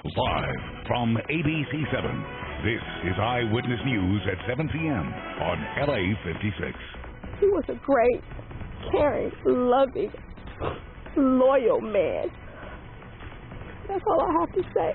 Live from ABC7, this is Eyewitness News at 7 p.m. on LA56. He was a great, caring, loving, loyal man. That's all I have to say.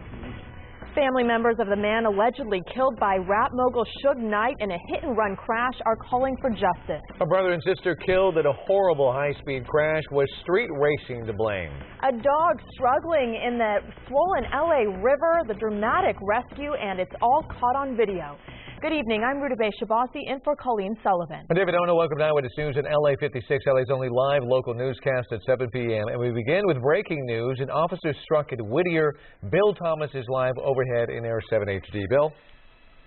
Family members of the man allegedly killed by rap mogul Suge Knight in a hit-and-run crash are calling for justice. A brother and sister killed in a horrible high-speed crash with street racing to blame. A dog struggling in the swollen LA River, the dramatic rescue, and it's all caught on video. Good evening, I'm Rudabeh Shabasi in for Colleen Sullivan. I'm David Ono, welcome to Eyewitness News at LA56, LA's only live local newscast at 7 p.m. And we begin with breaking news. An officer struck at Whittier. Bill Thomas is live overhead in Air 7 HD. Bill?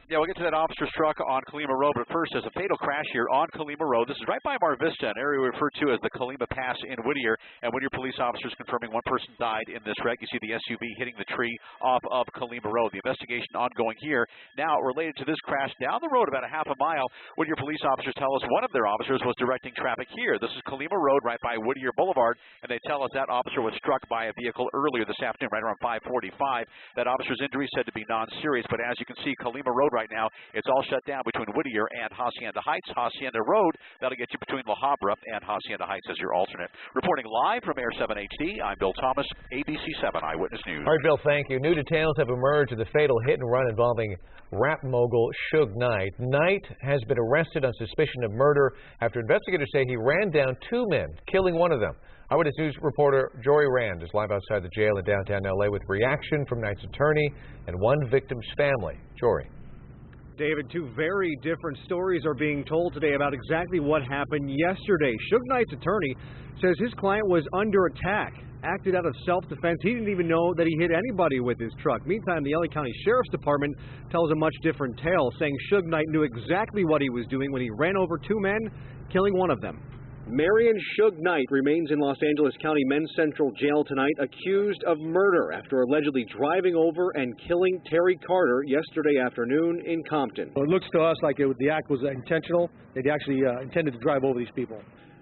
Yeah, we'll get to that officer struck on Colima Road, but first, there's a fatal crash here on Colima Road. This is right by Mar Vista, an area referred to as the Colima Pass in Whittier, and Whittier police officers confirming one person died in this wreck. You see the SUV hitting the tree off of Colima Road. The investigation ongoing here. Now, related to this crash, down the road about a half a mile, Whittier police officers tell us one of their officers was directing traffic here. This is Colima Road right by Whittier Boulevard, and they tell us that officer was struck by a vehicle earlier this afternoon, right around 5:45. That officer's injury said to be non-serious, but as you can see, Colima Road right now, it's all shut down between Whittier and Hacienda Heights. Hacienda Road, that'll get you between La Habra and Hacienda Heights as your alternate. Reporting live from Air 7 HD, I'm Bill Thomas, ABC7 Eyewitness News. All right, Bill, thank you. New details have emerged of the fatal hit-and-run involving rap mogul Suge Knight. Knight has been arrested on suspicion of murder after investigators say he ran down two men, killing one of them. Eyewitness News reporter Jory Rand is live outside the jail in downtown L.A. with reaction from Knight's attorney and one victim's family. Jory. David, two very different stories are being told today about exactly what happened yesterday. Suge Knight's attorney says his client was under attack, acted out of self-defense. He didn't even know that he hit anybody with his truck. Meantime, the LA County Sheriff's Department tells a much different tale, saying Suge Knight knew exactly what he was doing when he ran over two men, killing one of them. Marion Suge Knight remains in Los Angeles County Men's Central Jail tonight, accused of murder after allegedly driving over and killing Terry Carter yesterday afternoon in Compton. It looks to us like the act was intentional. They actually intended to drive over these people.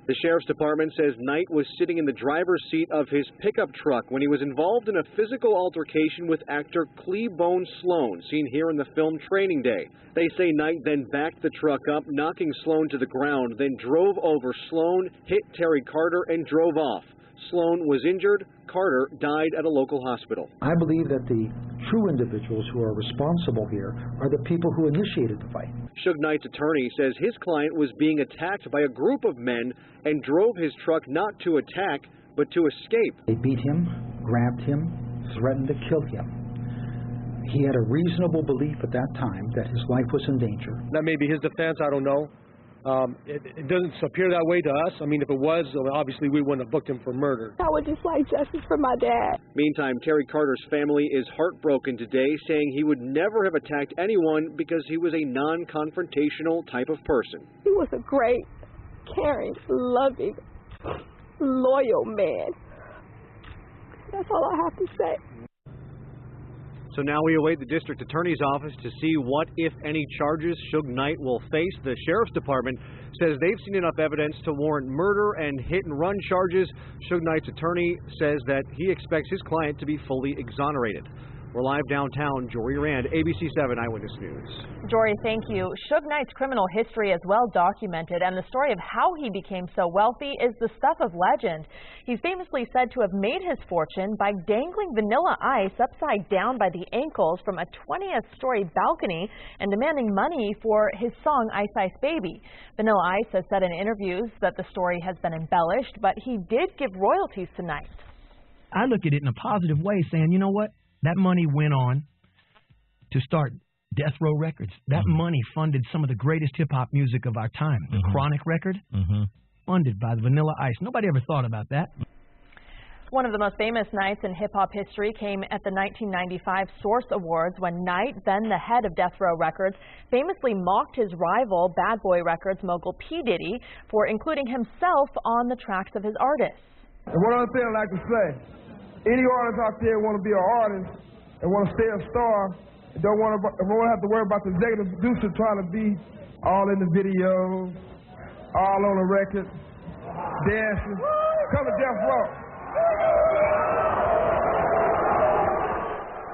The Sheriff's Department says Knight was sitting in the driver's seat of his pickup truck when he was involved in a physical altercation with actor Cleabone Sloan, seen here in the film Training Day. They say Knight then backed the truck up, knocking Sloan to the ground, then drove over Sloan, hit Terry Carter, and drove off. Sloan was injured. Carter died at a local hospital. I believe that the true individuals who are responsible here are the people who initiated the fight. Suge Knight's attorney says his client was being attacked by a group of men and drove his truck not to attack, but to escape. They beat him, grabbed him, threatened to kill him. He had a reasonable belief at that time that his life was in danger. That may be his defense, I don't know. It doesn't appear that way to us. I mean, if it was, obviously we wouldn't have booked him for murder. I would just like justice for my dad. Meantime, Terry Carter's family is heartbroken today, saying he would never have attacked anyone because he was a non-confrontational type of person. He was a great, caring, loving, loyal man. That's all I have to say. So now we await the district attorney's office to see what, if any, charges Suge Knight will face. The Sheriff's Department says they've seen enough evidence to warrant murder and hit-and-run charges. Suge Knight's attorney says that he expects his client to be fully exonerated. We're live downtown. Jory Rand, ABC7 Eyewitness News. Jory, thank you. Suge Knight's criminal history is well documented, and the story of how he became so wealthy is the stuff of legend. He's famously said to have made his fortune by dangling Vanilla Ice upside down by the ankles from a 20th-story balcony and demanding money for his song Ice Ice Baby. Vanilla Ice has said in interviews that the story has been embellished, but he did give royalties to Knight. I look at it in a positive way, saying, you know what? That money went on to start Death Row Records. That money funded some of the greatest hip-hop music of our time. The Chronic record, funded by the Vanilla Ice. Nobody ever thought about that. One of the most famous nights in hip-hop history came at the 1995 Source Awards when Knight, then the head of Death Row Records, famously mocked his rival, Bad Boy Records mogul P. Diddy, for including himself on the tracks of his artists. And one other thing I'd like to say, any artist out there want to be an artist and want to stay a star, and don't want to have to worry about the executive producer trying to be all in the videos, all on the record, dancing. Come to Death Row.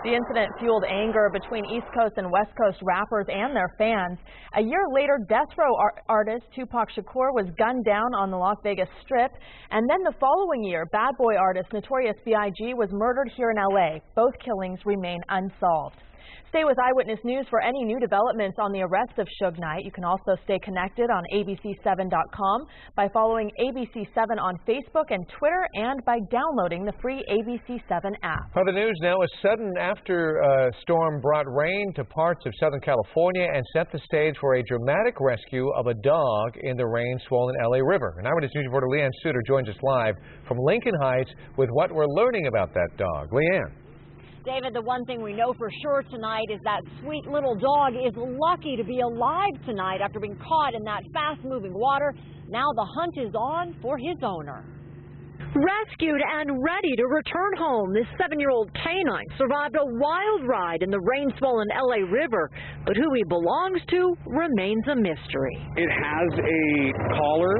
The incident fueled anger between East Coast and West Coast rappers and their fans. A year later, death row artist Tupac Shakur was gunned down on the Las Vegas Strip. And then the following year, bad boy artist Notorious B.I.G. was murdered here in L.A. Both killings remain unsolved. Stay with Eyewitness News for any new developments on the arrest of Suge Knight. You can also stay connected on ABC7.com by following ABC7 on Facebook and Twitter and by downloading the free ABC7 app. Other news now, a sudden storm brought rain to parts of Southern California and set the stage for a dramatic rescue of a dog in the rain-swollen LA River. And Eyewitness News reporter Leanne Suter joins us live from Lincoln Heights with what we're learning about that dog. Leanne. David, the one thing we know for sure tonight is that sweet little dog is lucky to be alive tonight after being caught in that fast-moving water. Now the hunt is on for his owner. Rescued and ready to return home, this 7-year-old canine survived a wild ride in the rain-swollen LA River, but who he belongs to remains a mystery. It has a collar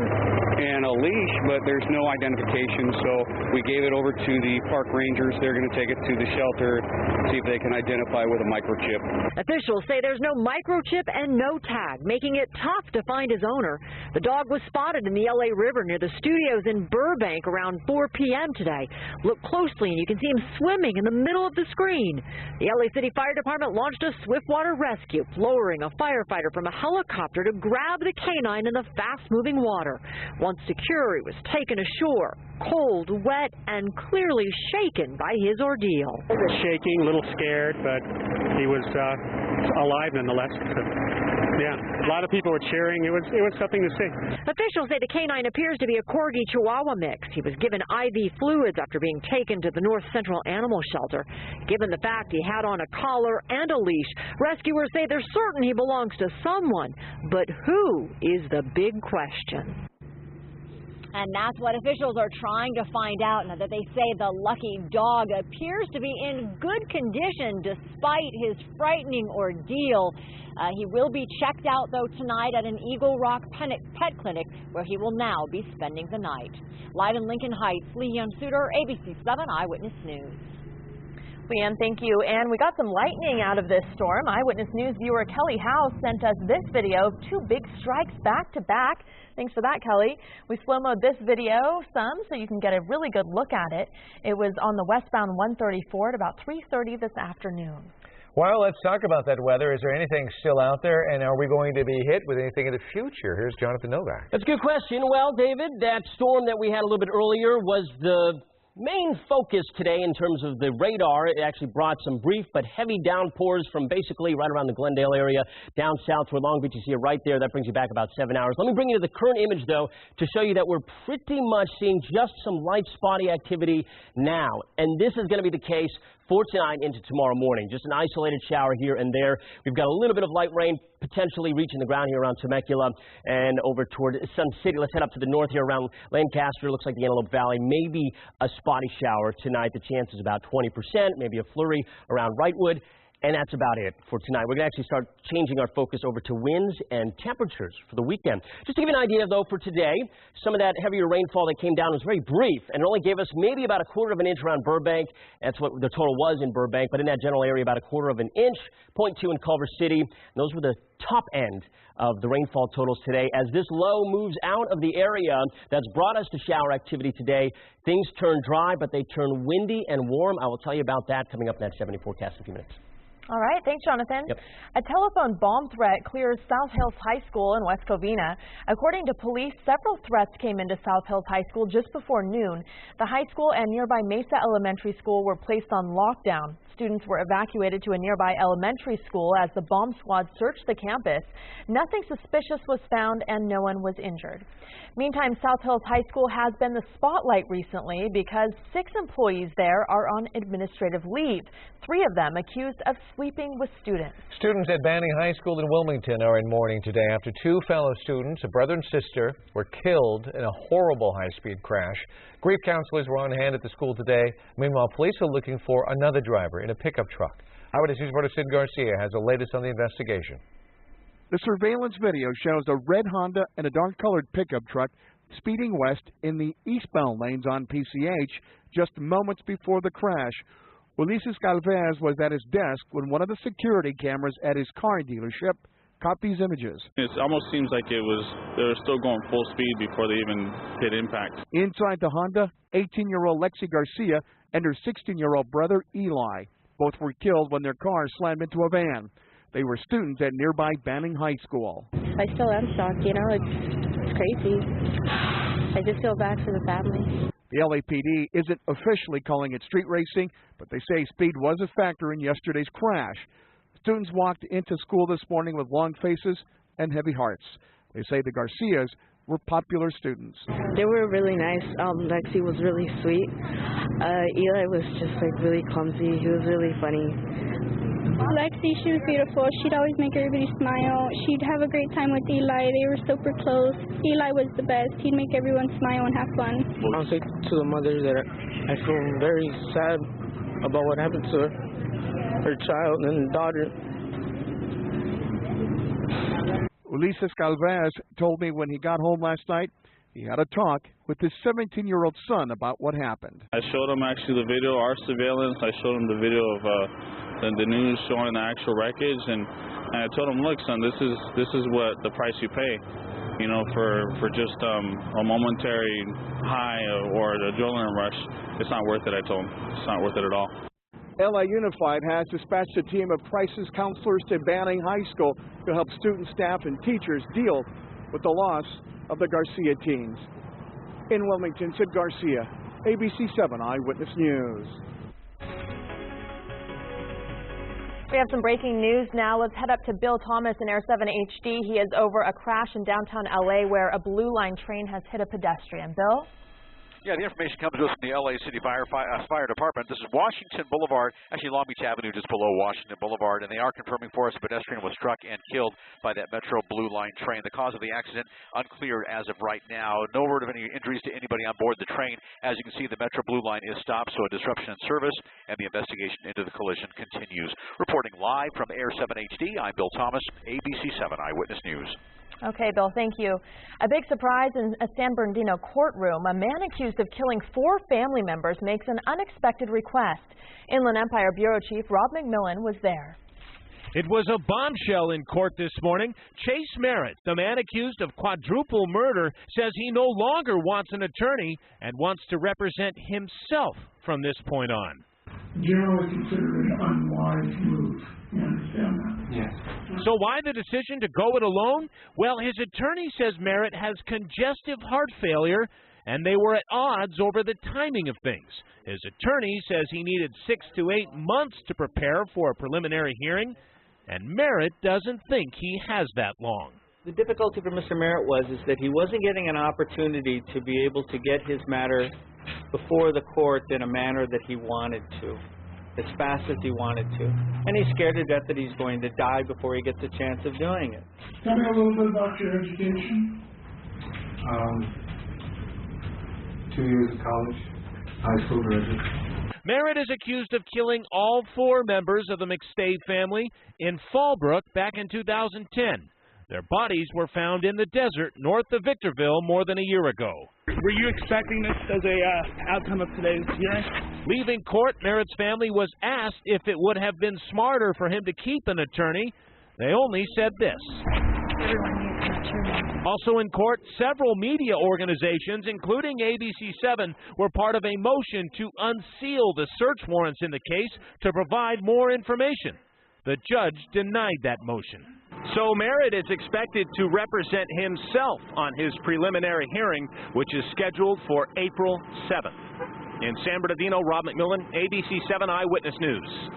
and a leash, but there's no identification, so we gave it over to the park rangers. They're going to take it to the shelter, see if they can identify with a microchip. Officials say there's no microchip and no tag, making it tough to find his owner. The dog was spotted in the LA River near the studios in Burbank around 4 p.m. today. Look closely and you can see him swimming in the middle of the screen. The LA City Fire Department launched a swiftwater rescue, lowering a firefighter from a helicopter to grab the canine in the fast-moving water. Once secure, he was taken ashore, cold, wet, and clearly shaken by his ordeal. Shaking, a little scared, but he was alive nonetheless. Yeah, a lot of people were cheering. It was something to see. Officials say the canine appears to be a Corgi Chihuahua mix. He was given IV fluids after being taken to the North Central Animal Shelter. Given the fact he had on a collar and a leash, rescuers say they're certain he belongs to someone. But who is the big question? And that's what officials are trying to find out, now that they say the lucky dog appears to be in good condition despite his frightening ordeal. He will be checked out, though, tonight at an Eagle Rock pet clinic, where he will now be spending the night. Live in Lincoln Heights, Leanne Suter, ABC7 Eyewitness News. Leanne, thank you. And we got some lightning out of this storm. Eyewitness News viewer Kelly House sent us this video of 2 big strikes back to back. Thanks for that, Kelly. We slow-moed this video some so you can get a really good look at it. It was on the westbound 134 at about 3:30 this afternoon. Well, let's talk about that weather. Is there anything still out there, and are we going to be hit with anything in the future? Here's Jonathan Novak. That's a good question. Well, David, that storm that we had a little bit earlier was the main focus today in terms of the radar. It actually brought some brief but heavy downpours from basically right around the Glendale area down south toward Long Beach. You see it right there. That brings you back about 7 hours. Let me bring you to the current image, though, to show you that we're pretty much seeing just some light spotty activity now. And this is going to be the case for tonight into tomorrow morning. Just an isolated shower here and there. We've got a little bit of light rain potentially reaching the ground here around Temecula and over toward Sun City. Let's head up to the north here around Lancaster. Looks like the Antelope Valley. Maybe a spotty shower tonight. The chance is about 20%. Maybe a flurry around Wrightwood. And that's about it for tonight. We're going to actually start changing our focus over to winds and temperatures for the weekend. Just to give you an idea, though, for today, some of that heavier rainfall that came down was very brief, and it only gave us maybe about 1/4 of an inch around Burbank. That's what the total was in Burbank, but in that general area, about 1/4 of an inch, 0.2 in Culver City. And those were the top end of the rainfall totals today. As this low moves out of the area that's brought us to shower activity today, things turn dry, but they turn windy and warm. I will tell you about that coming up in that 70 forecast in a few minutes. All right. Thanks, Jonathan. Yep. A telephone bomb threat clears South Hills High School in West Covina. According to police, several threats came into South Hills High School just before noon. The high school and nearby Mesa Elementary School were placed on lockdown. Students were evacuated to a nearby elementary school as the bomb squad searched the campus. Nothing suspicious was found and no one was injured. Meantime, South Hills High School has been the spotlight recently because 6 employees there are on administrative leave. 3 of them accused of sleeping with students. Students at Banning High School in Wilmington are in mourning today after 2 fellow students, a brother and sister, were killed in a horrible high-speed crash. Grief counselors were on hand at the school today. Meanwhile, police are looking for another driver in a pickup truck. Eyewitness News reporter Sid Garcia has the latest on the investigation. The surveillance video shows a red Honda and a dark-colored pickup truck speeding west in the eastbound lanes on PCH just moments before the crash. Ulises Galvez was at his desk when one of the security cameras at his car dealership caught these images. It almost seems like they were still going full speed before they even hit impact. Inside the Honda, 18-year-old Lexi Garcia and her 16-year-old brother Eli. Both were killed when their cars slammed into a van. They were students at nearby Banning High School. I still am shocked, it's crazy. I just feel bad for the family. The LAPD isn't officially calling it street racing, but they say speed was a factor in yesterday's crash. Students walked into school this morning with long faces and heavy hearts. They say the Garcias were popular students. They were really nice. Lexi was really sweet. Eli was just really clumsy. He was really funny. Lexi, she was beautiful. She'd always make everybody smile. She'd have a great time with Eli. They were super close. Eli was the best. He'd make everyone smile and have fun. I'll say to the mother that I feel very sad about what happened to her child and daughter. Ulises Galvez told me when he got home last night, he had a talk with his 17-year-old son about what happened. I showed him actually the video, our surveillance. I showed him the video of the news showing the actual wreckage, and I told him, look, son, this is what the price you pay, for just a momentary high or an adrenaline rush. It's not worth it, I told him. It's not worth it at all. LA Unified has dispatched a team of crisis counselors to Banning High School to help students, staff, and teachers deal with the loss of the Garcia teens. In Wilmington, Sid Garcia, ABC7 Eyewitness News. We have some breaking news now. Let's head up to Bill Thomas in Air 7 HD. He is over a crash in downtown LA where a Blue Line train has hit a pedestrian. Bill? Yeah, the information comes to us from the LA City Fire Department. This is Washington Boulevard, actually Long Beach Avenue just below Washington Boulevard, and they are confirming for us a pedestrian was struck and killed by that Metro Blue Line train. The cause of the accident unclear as of right now. No word of any injuries to anybody on board the train. As you can see, the Metro Blue Line is stopped, so a disruption in service, and the investigation into the collision continues. Reporting live from Air 7 HD, I'm Bill Thomas, ABC7 Eyewitness News. Okay, Bill, thank you. A big surprise in a San Bernardino courtroom. A man accused of killing 4 family members makes an unexpected request. Inland Empire Bureau Chief Rob McMillan was there. It was a bombshell in court this morning. Chase Merritt, the man accused of quadruple murder, says he no longer wants an attorney and wants to represent himself from this point on. Generally considered an unwise move. You understand that? Yes. So why the decision to go it alone? Well, his attorney says Merritt has congestive heart failure, and they were at odds over the timing of things. His attorney says he needed 6 to 8 months to prepare for a preliminary hearing, and Merritt doesn't think he has that long. The difficulty for Mr. Merritt was that he wasn't getting an opportunity to be able to get his matter before the court in a manner that he wanted to, as fast as he wanted to. And he's scared to death that he's going to die before he gets a chance of doing it. Tell me a little bit about your education. 2 years of college, high school graduate. Merritt is accused of killing all 4 members of the McStade family in Fallbrook back in 2010. Their bodies were found in the desert north of Victorville more than a year ago. Were you expecting this as a outcome of today's hearing? Leaving court, Merritt's family was asked if it would have been smarter for him to keep an attorney. They only said this. Also in court, several media organizations, including ABC7, were part of a motion to unseal the search warrants in the case to provide more information. The judge denied that motion. So Merritt is expected to represent himself on his preliminary hearing, which is scheduled for April 7th. In San Bernardino, Rob McMillan, ABC7 Eyewitness News.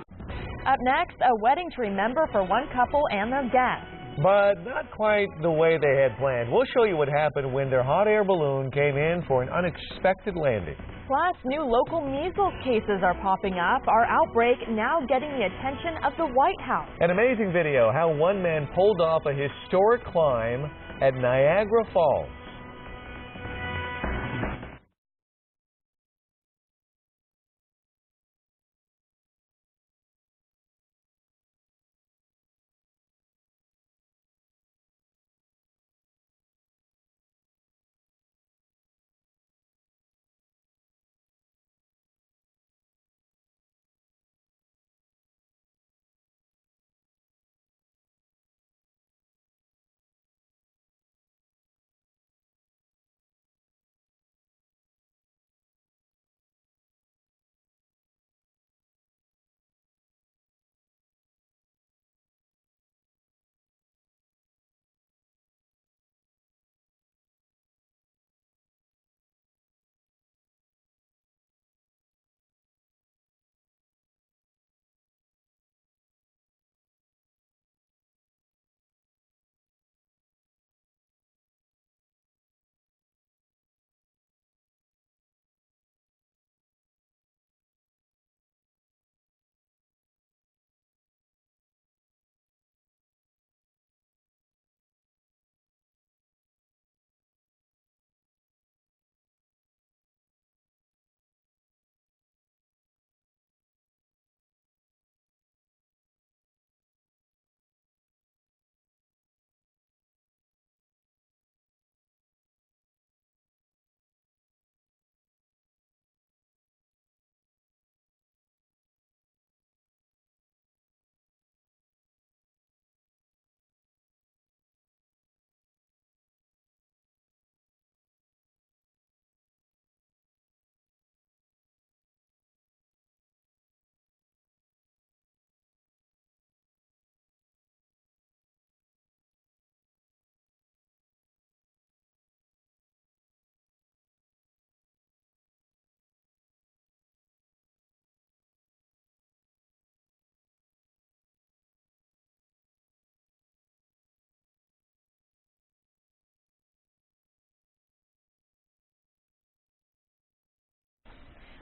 Up next, a wedding to remember for one couple and their guests. But not quite the way they had planned. We'll show you what happened when their hot air balloon came in for an unexpected landing. Plus, new local measles cases are popping up. Our outbreak now getting the attention of the White House. An amazing video how one man pulled off a historic climb at Niagara Falls.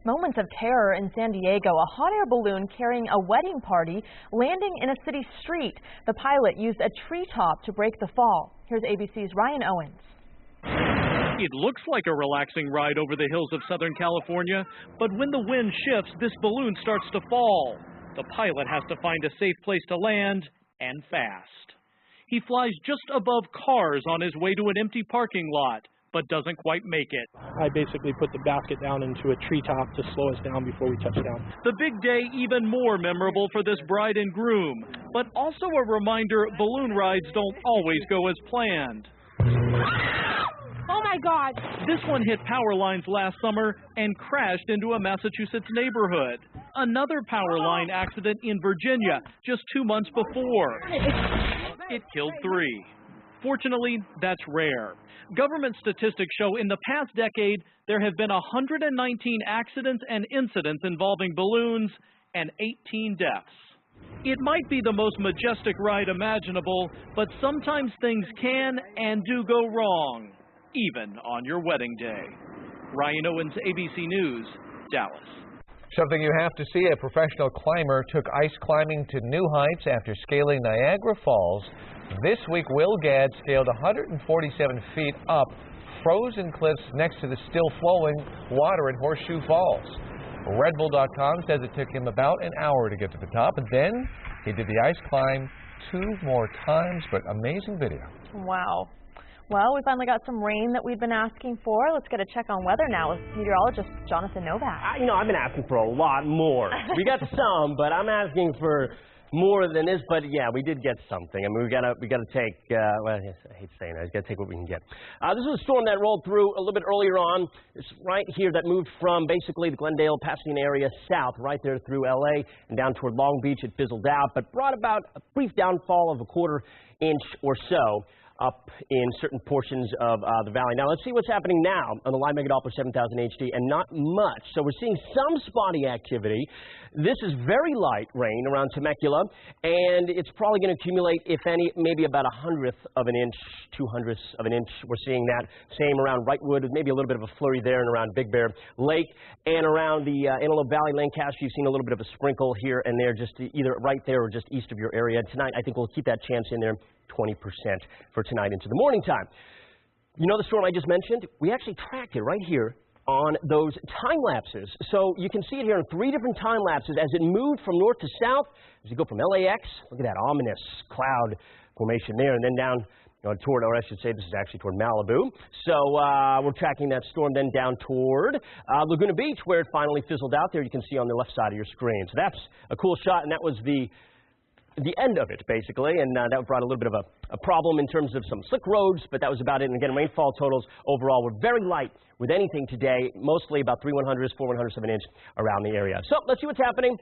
Moments of terror in San Diego. A hot air balloon carrying a wedding party landing in a city street. The pilot used a treetop to break the fall. Here's ABC's Ryan Owens. It looks like a relaxing ride over the hills of Southern California, but when the wind shifts, this balloon starts to fall. The pilot has to find a safe place to land, and fast. He flies just above cars on his way to an empty parking lot, but doesn't quite make it. I basically put the basket down into a treetop to slow us down before we touch down. The big day even more memorable for this bride and groom, but also a reminder balloon rides don't always go as planned. Oh my God! This one hit power lines last summer and crashed into a Massachusetts neighborhood. Another power line accident in Virginia just 2 months before. It killed 3. Fortunately, that's rare. Government statistics show in the past decade there have been 119 accidents and incidents involving balloons and 18 deaths. It might be the most majestic ride imaginable, but sometimes things can and do go wrong, even on your wedding day. Ryan Owens, ABC News, Dallas. Something you have to see, a professional climber took ice climbing to new heights after scaling Niagara Falls. This week, Will Gadd scaled 147 feet up frozen cliffs next to the still flowing water in Horseshoe Falls. Redbull.com says it took him about an hour to get to the top, and then he did the ice climb 2 more times, but amazing video. Wow. Well, we finally got some rain that we've been asking for. Let's get a check on weather now with meteorologist Jonathan Novak. I've been asking for a lot more. We got some, but I'm asking for more than this. But yeah, we did get something. I mean, we gotta take. Well, I hate saying that. We gotta take what we can get. This is a storm that rolled through a little bit earlier on. It's right here that moved from basically the Glendale, Pasadena area south, right there through LA and down toward Long Beach. It fizzled out, but brought about a brief downfall of a 1/4 inch or so up in certain portions of the valley. Now, let's see what's happening now on the Live Mega Doppler 7000 HD, and not much. So we're seeing some spotty activity. This is very light rain around Temecula, and it's probably going to accumulate, if any, maybe about 1/100 of an inch, 2/100 of an inch. We're seeing that same around Wrightwood, maybe a little bit of a flurry there and around Big Bear Lake, and around the Antelope Valley, Lancaster. You've seen a little bit of a sprinkle here and there, just either right there or just east of your area. Tonight, I think we'll keep that chance in there. 20% for tonight into the morning time. You know the storm I just mentioned? We actually tracked it right here on those time lapses. So you can see it here in 3 different time lapses as it moved from north to south. As you go from LAX, look at that ominous cloud formation there, and then down toward, or I should say this is actually toward Malibu. So we're tracking that storm then down toward Laguna Beach, where it finally fizzled out there. You can see on the left side of your screen. So that's a cool shot, and that was the end of it, basically, and that brought a little bit of a problem in terms of some slick roads, but that was about it. And again, rainfall totals overall were very light with anything today, mostly about 3/100, 4/100 of an inch around the area. So let's see what's happening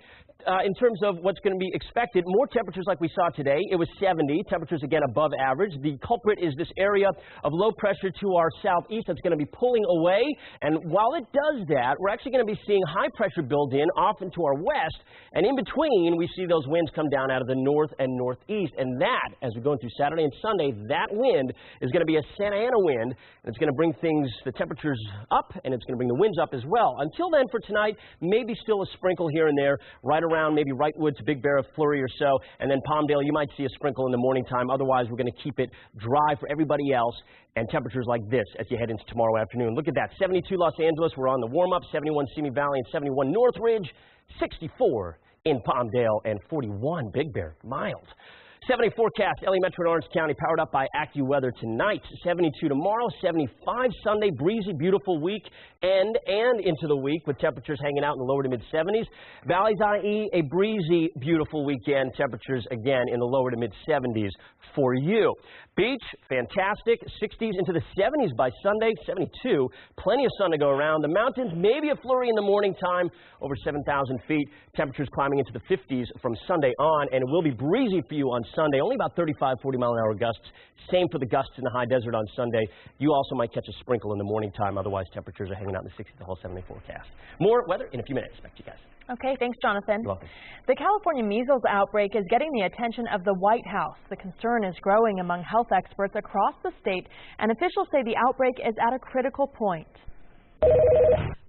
in terms of what's going to be expected. More temperatures like we saw today. It was 70. Temperatures again above average. The culprit is this area of low pressure to our southeast that's going to be pulling away. And while it does that, we're actually going to be seeing high pressure build in off into our west. And in between, we see those winds come down out of the north and northeast. And that, as we go through Saturday and Sunday, that wind is going to be a Santa Ana wind. And it's going to bring the temperatures up, and it's going to bring the winds up as well. Until then, for tonight, maybe still a sprinkle here and there, right around maybe Wrightwood to Big Bear, a flurry or so, and then Palmdale, you might see a sprinkle in the morning time. Otherwise, we're going to keep it dry for everybody else, and temperatures like this as you head into tomorrow afternoon. Look at that, 72 Los Angeles, we're on the warm-up, 71 Simi Valley, and 71 Northridge, 64 in Palmdale, and 41 Big Bear, mild. 70 forecast, LA Metro and Orange County, powered up by AccuWeather tonight. 72 tomorrow, 75 Sunday, breezy, beautiful week, and into the week with temperatures hanging out in the lower to mid-70s. Valleys, IE, a breezy, beautiful weekend. Temperatures, again, in the lower to mid-70s for you. Beach, fantastic. 60s into the 70s by Sunday, 72. Plenty of sun to go around. The mountains, maybe a flurry in the morning time, over 7,000 feet. Temperatures climbing into the 50s from Sunday on, and it will be breezy for you on Sunday. Only about 35, 40-mile-an-hour gusts. Same for the gusts in the high desert on Sunday. You also might catch a sprinkle in the morning time. Otherwise, temperatures are hanging out in the 60s the whole 7-day forecast. More weather in a few minutes. Back to you guys. Okay, thanks, Jonathan. You're welcome. The California measles outbreak is getting the attention of the White House. The concern is growing among health experts across the state, and officials say the outbreak is at a critical point.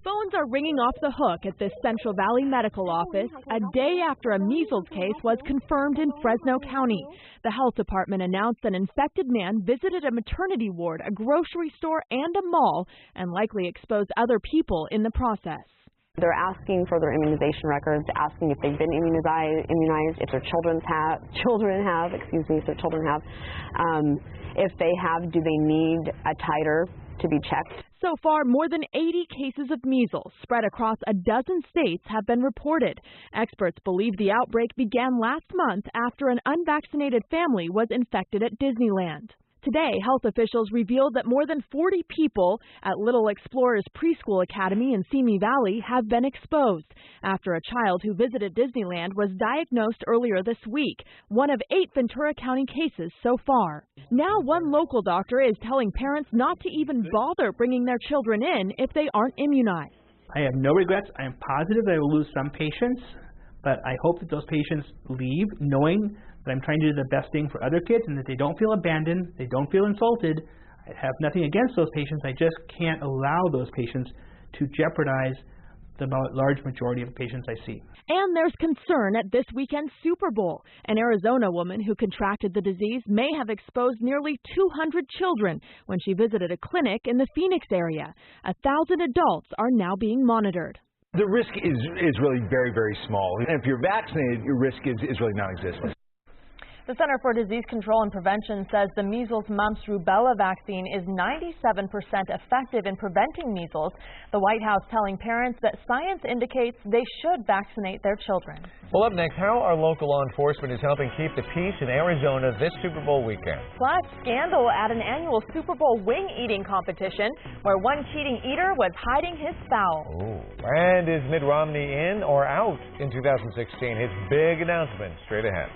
Phones are ringing off the hook at this Central Valley medical office a day after a measles case was confirmed in Fresno County. The health department announced an infected man visited a maternity ward, a grocery store, and a mall, and likely exposed other people in the process. They're asking for their immunization records, asking if they've been immunized, if their children have. If they have, do they need a titer to be checked? So far, more than 80 cases of measles spread across a dozen states have been reported. Experts believe the outbreak began last month after an unvaccinated family was infected at Disneyland. Today, health officials revealed that more than 40 people at Little Explorers Preschool Academy in Simi Valley have been exposed after a child who visited Disneyland was diagnosed earlier this week, one of 8 Ventura County cases so far. Now, one local doctor is telling parents not to even bother bringing their children in if they aren't immunized. I have no regrets. I am positive that I will lose some patients, but I hope that those patients leave knowing that I'm trying to do the best thing for other kids and that they don't feel abandoned, they don't feel insulted. I have nothing against those patients. I just can't allow those patients to jeopardize the large majority of patients I see. And there's concern at this weekend's Super Bowl. An Arizona woman who contracted the disease may have exposed nearly 200 children when she visited a clinic in the Phoenix area. 1,000 adults are now being monitored. The risk is really very, very small. And if you're vaccinated, your risk is really non-existent. The Center for Disease Control and Prevention says the measles, mumps, rubella vaccine is 97% effective in preventing measles. The White House telling parents that science indicates they should vaccinate their children. Well, up next, how our local law enforcement is helping keep the peace in Arizona this Super Bowl weekend. Plus, scandal at an annual Super Bowl wing eating competition where one cheating eater was hiding his fowl. Ooh. And is Mitt Romney in or out in 2016? His big announcement straight ahead.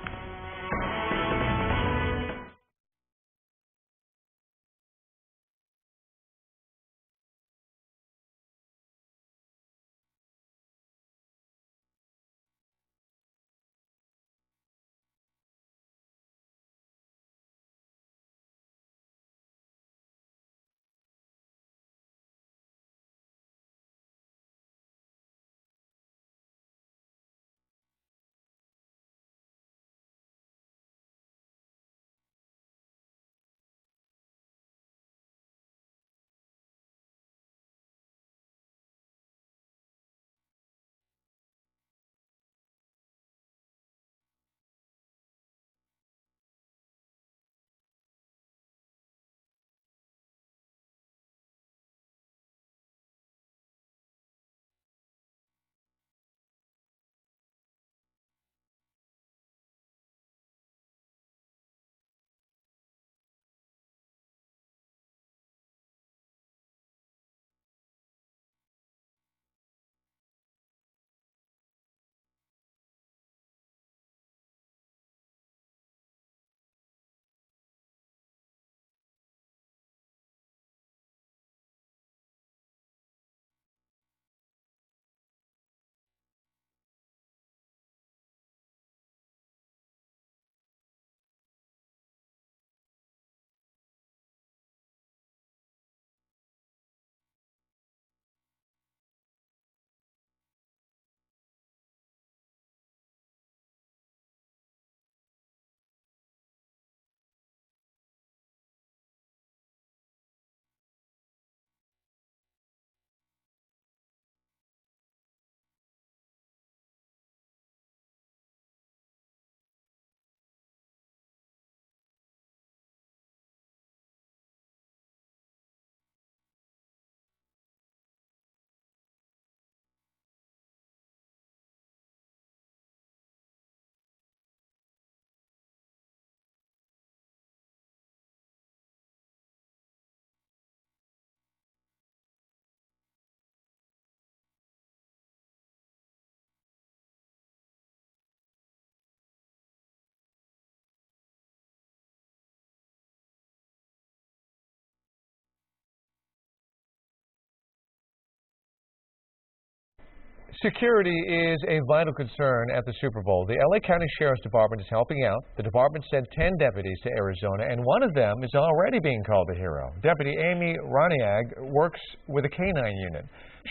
Security is a vital concern at the Super Bowl. The LA County Sheriff's Department is helping out. The department sent 10 deputies to Arizona, and one of them is already being called a hero. Deputy Amy Raniag works with a canine unit.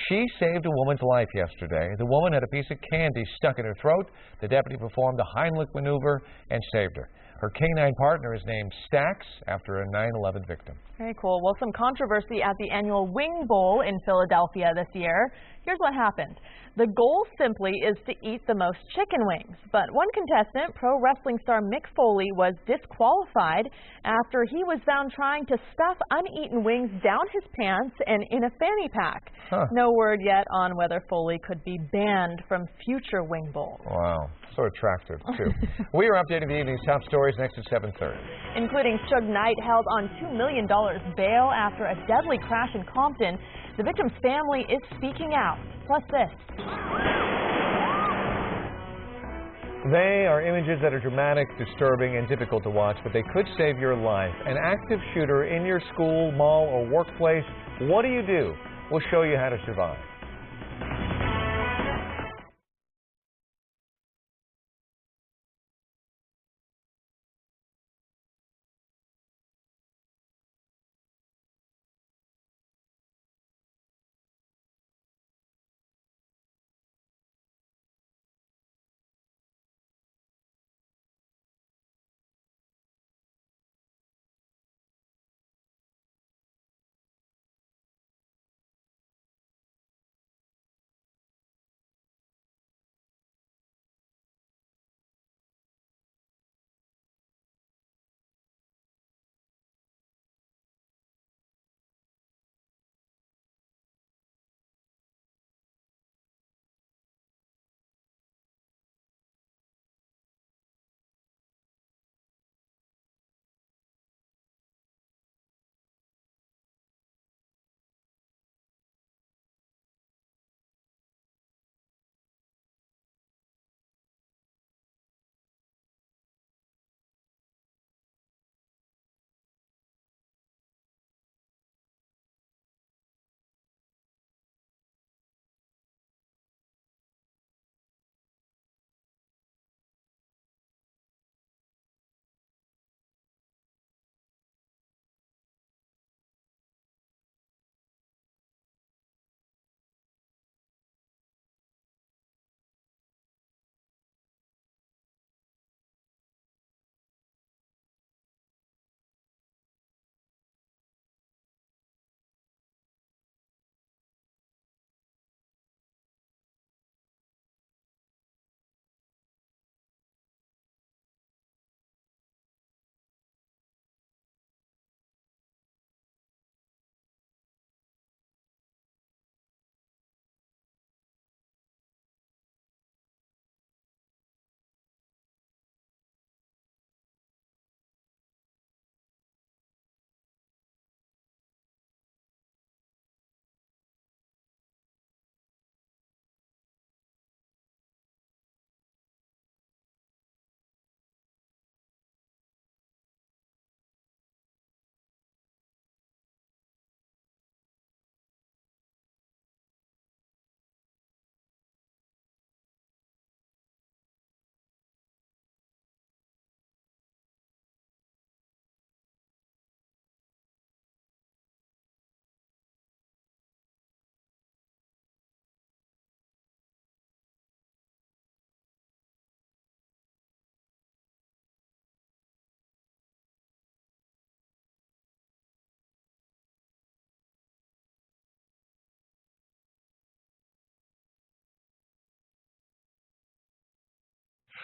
She saved a woman's life yesterday. The woman had a piece of candy stuck in her throat. The deputy performed the Heimlich maneuver and saved her. Her canine partner is named Stax after a 9/11 victim. Very cool. Well, some controversy at the annual Wing Bowl in Philadelphia this year. Here's what happened. The goal simply is to eat the most chicken wings. But one contestant, pro wrestling star Mick Foley, was disqualified after he was found trying to stuff uneaten wings down his pants and in a fanny pack. No word yet on whether Foley could be banned from future Wing Bowls. Wow. So attractive, too. We are updating the evening's top stories next at 7:30. Including Suge Knight held on $2 million bail after a deadly crash in Compton. The victim's family is speaking out. Plus this. They are images that are dramatic, disturbing, and difficult to watch, but they could save your life. An active shooter in your school, mall, or workplace. What do? We'll show you how to survive.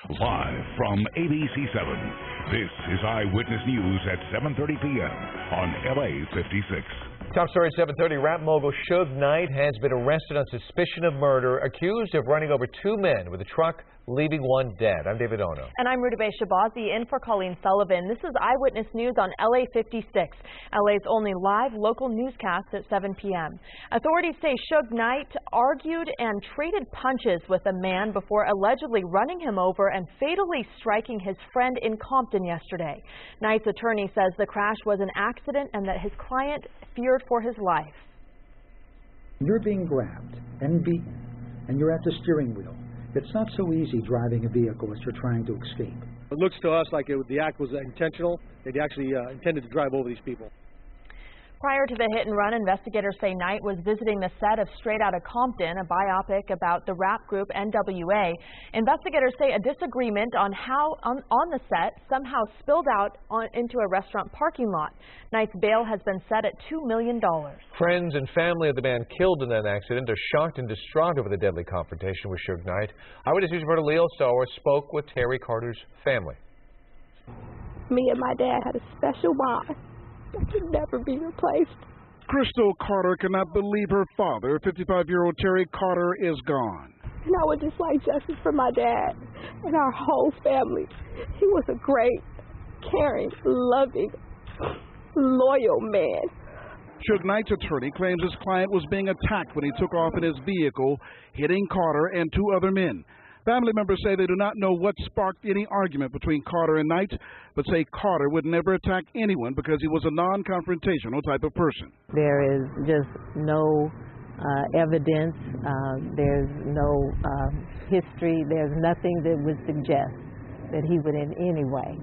Live from ABC7, this is Eyewitness News at 7:30 p.m. on LA56. Top story at 7:30. Rap mogul Suge Knight has been arrested on suspicion of murder, accused of running over two men with a truck, leaving one dead. I'm David Ono. And I'm Rutabaga Shabazi in for Colleen Sullivan. This is Eyewitness News on LA56, LA's only live local newscast at 7 p.m. Authorities say Suge Knight argued and traded punches with a man before allegedly running him over and fatally striking his friend in Compton yesterday. Knight's attorney says the crash was an accident and that his client feared for his life. You're being grabbed and beaten and you're at the steering wheel. It's not so easy driving a vehicle as you're trying to escape. It looks to us like the act was intentional. They actually intended to drive over these people. Prior to the hit and run, investigators say Knight was visiting the set of Straight Outta Compton, a biopic about the rap group NWA. Investigators say a disagreement on the set somehow spilled out into a restaurant parking lot. Knight's bail has been set at $2 million. Friends and family of the man killed in that accident are shocked and distraught over the deadly confrontation with Suge Knight. Eyewitness News reporter Leo Stowers spoke with Terry Carter's family. Me and my dad had a special bond that could never be replaced. Crystal Carter cannot believe her father, 55-year-old Terry Carter, is gone. And I would just like justice for my dad and our whole family. He was a great, caring, loving, loyal man. Suge Knight's attorney claims his client was being attacked when he took off in his vehicle, hitting Carter and two other men. Family members say they do not know what sparked any argument between Carter and Knight, but say Carter would never attack anyone because he was a non-confrontational type of person. There is just no evidence, there's no history, there's nothing that would suggest that he would in any way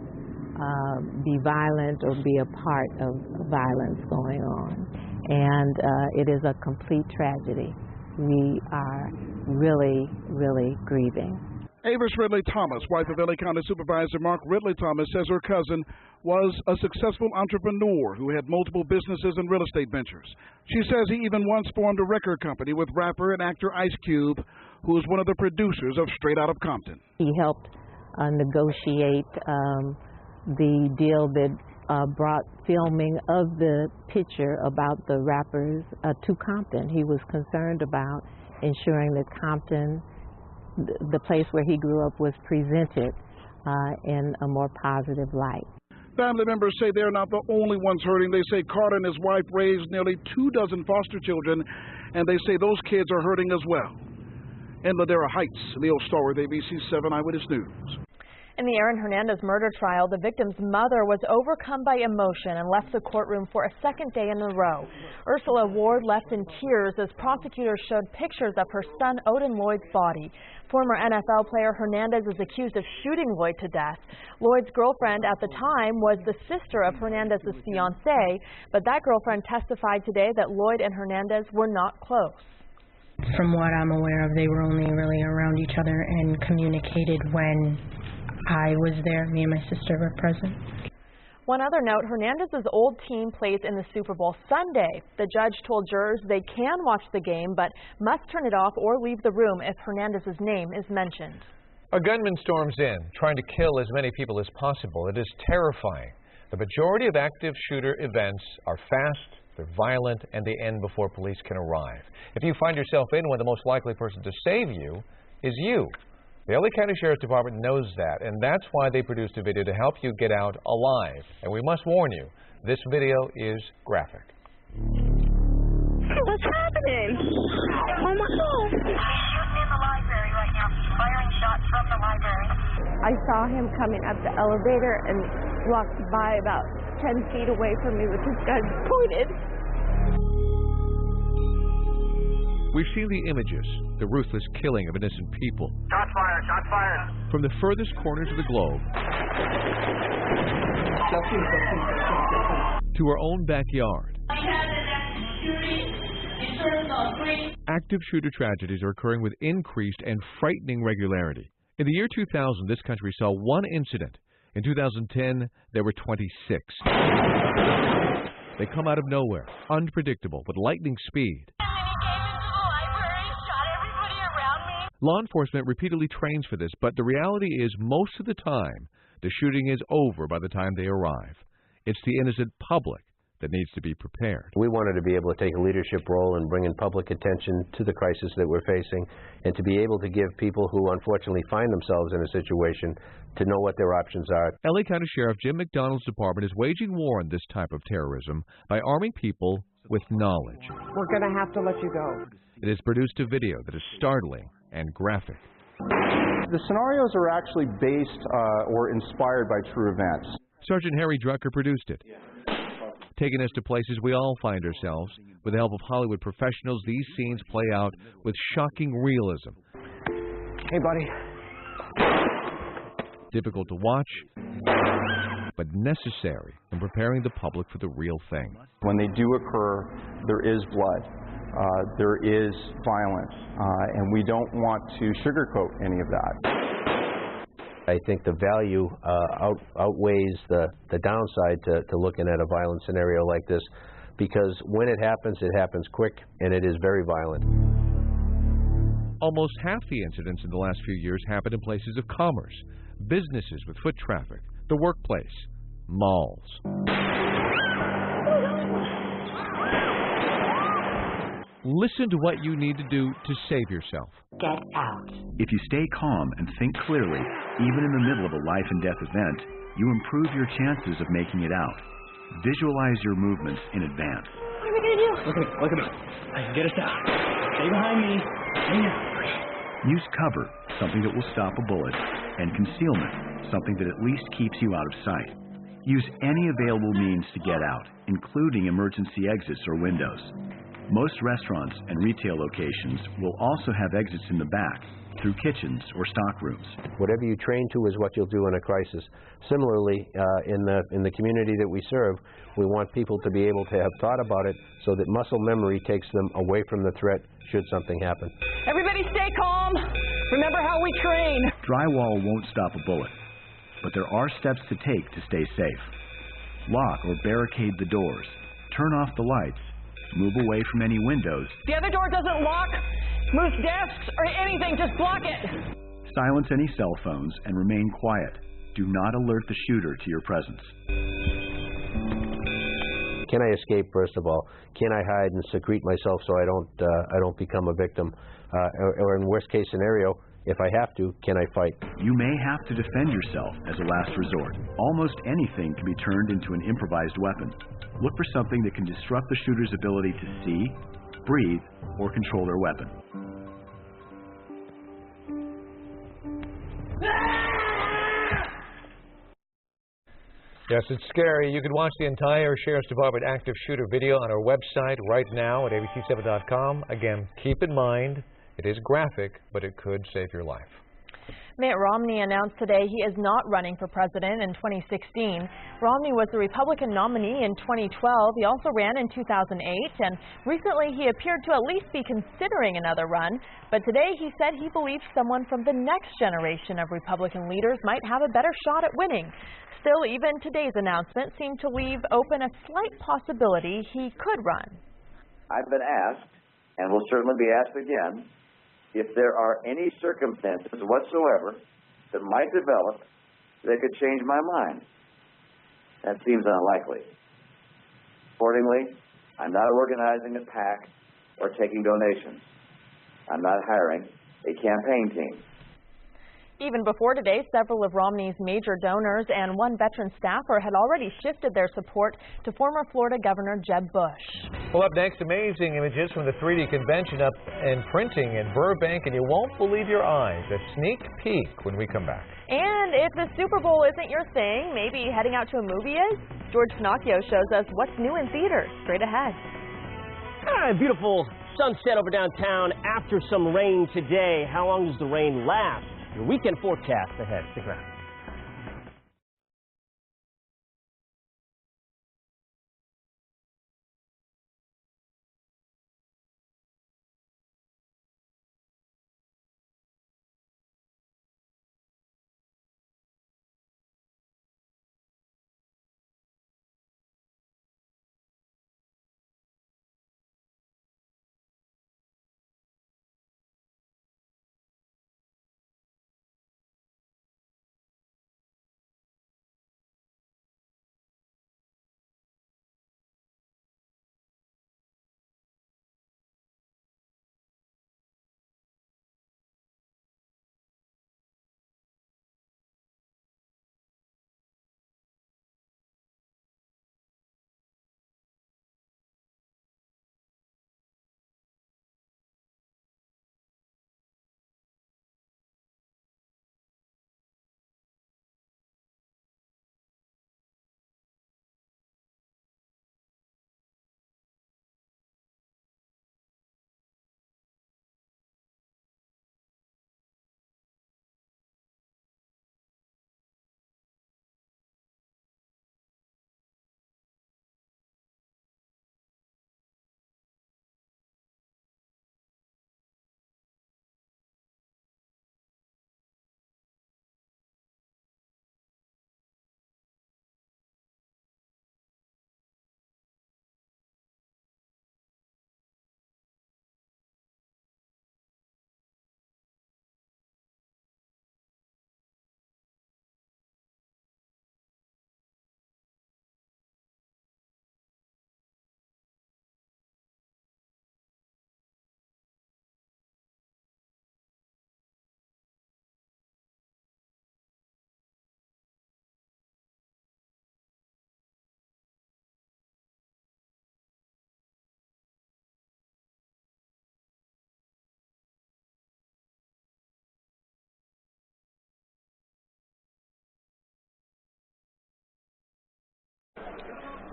be violent or be a part of violence going on. And it is a complete tragedy. We are really, really grieving. Avis Ridley Thomas, wife of LA County Supervisor Mark Ridley Thomas, says her cousin was a successful entrepreneur who had multiple businesses and real estate ventures. She says he even once formed a record company with rapper and actor Ice Cube, who is one of the producers of Straight Outta Compton. He helped negotiate the deal that brought filming of the picture about the rappers to Compton. He was concerned about ensuring that Compton, the place where he grew up, was presented in a more positive light. Family members say they're not the only ones hurting. They say Carter and his wife raised nearly 24 foster children, and they say those kids are hurting as well. In Ladera Heights, Leo Stowers, ABC7 Eyewitness News. In the Aaron Hernandez murder trial, the victim's mother was overcome by emotion and left the courtroom for a second day in a row. Ursula Ward left in tears as prosecutors showed pictures of her son Odin Lloyd's body. Former NFL player Hernandez is accused of shooting Lloyd to death. Lloyd's girlfriend at the time was the sister of Hernandez's fiancé, but that girlfriend testified today that Lloyd and Hernandez were not close. From what I'm aware of, they were only really around each other and communicated when I was there. Me and my sister were present. One other note, Hernandez's old team plays in the Super Bowl Sunday. The judge told jurors they can watch the game, but must turn it off or leave the room if Hernandez's name is mentioned. A gunman storms in, trying to kill as many people as possible. It is terrifying. The majority of active shooter events are fast, they're violent, and they end before police can arrive. If you find yourself in one, the most likely person to save you is you. The LA County Sheriff's Department knows that, and that's why they produced a video to help you get out alive. And we must warn you, this video is graphic. What's happening? Oh my God. He's shooting in the library right now. He's firing shots from the library. I saw him coming up the elevator and walked by about 10 feet away from me with his gun pointed. We've seen the images, the ruthless killing of innocent people. Shots fired, shots fired. From the furthest corners of the globe to our own backyard. Active shooter tragedies are occurring with increased and frightening regularity. In the year 2000, this country saw one incident. In 2010, there were 26. They come out of nowhere, unpredictable, with lightning speed. Law enforcement repeatedly trains for this, but the reality is most of the time, the shooting is over by the time they arrive. It's the innocent public that needs to be prepared. We wanted to be able to take a leadership role and bring in public attention to the crisis that we're facing, and to be able to give people who unfortunately find themselves in a situation to know what their options are. LA County Sheriff Jim McDonald's department is waging war on this type of terrorism by arming people with knowledge. We're going to have to let you go. It has produced a video that is startling and graphic. The scenarios are actually based or inspired by true events. Sergeant Harry Drucker produced it. taking us to places we all find ourselves. With the help of Hollywood professionals, these scenes play out with shocking realism. Hey, buddy. Difficult to watch, but necessary in preparing the public for the real thing. When they do occur, there is blood, there is violence, and we don't want to sugarcoat any of that. I think the value outweighs the downside to looking at a violent scenario like this, because when it happens quick, and it is very violent. Almost half the incidents in the last few years happened in places of commerce, businesses with foot traffic, the workplace, malls. Listen to what you need to do to save yourself. Get out. If you stay calm and think clearly, even in the middle of a life and death event, you improve your chances of making it out. Visualize your movements in advance. What are we going to do? Look at me. I can get us out. Stay behind me. Use cover, something that will stop a bullet, and concealment, something that at least keeps you out of sight. Use any available means to get out, including emergency exits or windows. Most restaurants and retail locations will also have exits in the back, through kitchens or stock rooms. Whatever you train to is what you'll do in a crisis. Similarly, in the community that we serve, we want people to be able to have thought about it so that muscle memory takes them away from the threat should something happen. Everybody stay calm. Remember how we train. Drywall won't stop a bullet, but there are steps to take to stay safe. Lock or barricade the doors. Turn off the lights. Move away from any windows. The other door doesn't lock. Move desks or anything, just block it. Silence any cell phones and remain quiet. Do not alert the shooter to your presence. Can I escape, first of all? Can I hide and secrete myself so I don't become a victim? Or in worst case scenario, if I have to, can I fight? You may have to defend yourself as a last resort. Almost anything can be turned into an improvised weapon. Look for something that can disrupt the shooter's ability to see, breathe, or control their weapon. Yes, it's scary. You can watch the entire Sheriff's Department active shooter video on our website right now at ABC7.com. Again, keep in mind, it is graphic, but it could save your life. Mitt Romney announced today he is not running for president in 2016. Romney was the Republican nominee in 2012. He also ran in 2008, and recently he appeared to at least be considering another run. But today he said he believes someone from the next generation of Republican leaders might have a better shot at winning. Still, even today's announcement seemed to leave open a slight possibility he could run. I've been asked, and will certainly be asked again, if there are any circumstances whatsoever that might develop that could change my mind. That seems unlikely. Accordingly, I'm not organizing a PAC or taking donations. I'm not hiring a campaign team. Even before today, several of Romney's major donors and one veteran staffer had already shifted their support to former Florida Governor Jeb Bush. Well, up next, amazing images from the 3D convention up and printing in Burbank, and you won't believe your eyes. A sneak peek when we come back. And if the Super Bowl isn't your thing, maybe heading out to a movie is? George Finocchio shows us what's new in theaters. Straight ahead. Beautiful sunset over downtown after some rain today. How long does the rain last? Your weekend forecast ahead. Stick around.